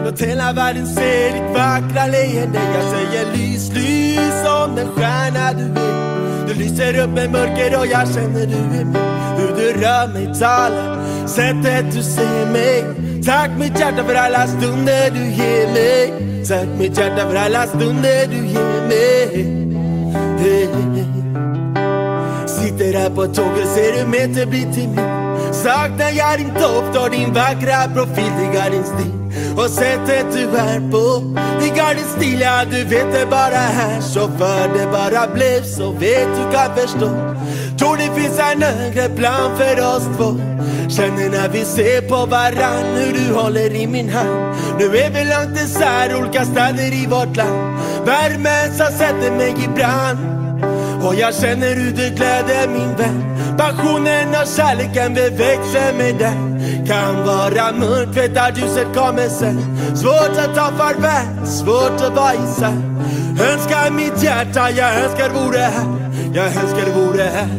Låt hela världen se ditt vackra leende. Jag säger lys, lys som den stjärna du är. Du lyser upp med mörker och jag känner du är med. Hur du rör mig, talar, sättet du ser mig. Tack mitt hjärta för alla stunder du ger mig. Tack mitt hjärta för alla stunder du ger mig. Sitter här på tåget, ser du meter bli till mig. Saknar jag din doft och din vackra profil. Diggar din stil och sättet du är på. Diggar din stil, ja du vet det bara här. Så för det bara blev så, vet du kan förstå. Tror det finns en högre plan för oss två. Känner när vi ser på varann hur du håller i min hand. Nu är vi långt isär, olika städer i vårt land. Värmen som sätter mig i brand. Och jag känner hur du gläder min vän. Passionen och kärleken växer med dig. Kan vara mörkt, vet att ljuset kommer sen. Svårt att ta farväl, svårt att vara isär. Önskar mitt hjärta, jag önskar vore här. Jag önskar vore här.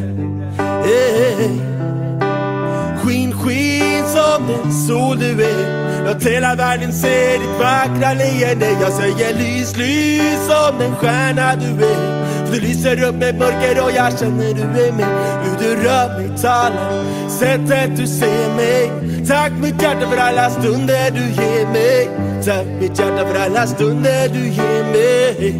Skin, skin som den sol du är. Låt hela världen se ditt vackra leende. Jag säger lys, lys som den stjärna du är. För du lyser upp med mörker och jag känner du är med. Hur du rör mig, talar, sättet du ser mig. Tack mitt hjärta för alla stunder du ger mig. Tack mitt hjärta för alla stunder du ger mig.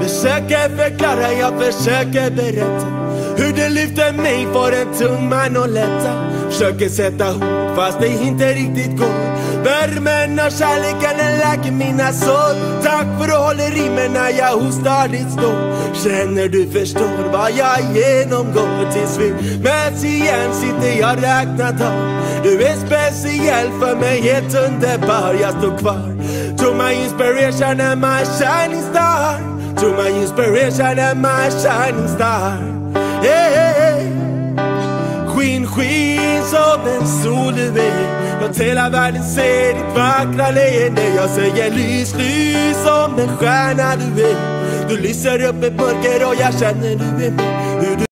Försöker förklara, jag försöker berätta. Hur du lyfter mig för en tung man och lätta. Försöker sätta ord fast det inte riktigt går. Värmen och kärleken den läker mina sår. Tack för att du håller i mig när jag hostar ditt stå. Känner du förstår vad jag genomgår. Tills vi möts igen sitter jag räknat av. Du är speciell för mig, helt underbar. Jag står kvar. To my inspiration and my shining star. To my inspiration and my shining star. Yeah. Skin, skin som en sol du är. Låt hela världen se ditt vackra leende. Jag säger lys, lys som den stjärna du är. Du lyser upp med mörker och jag känner du är med.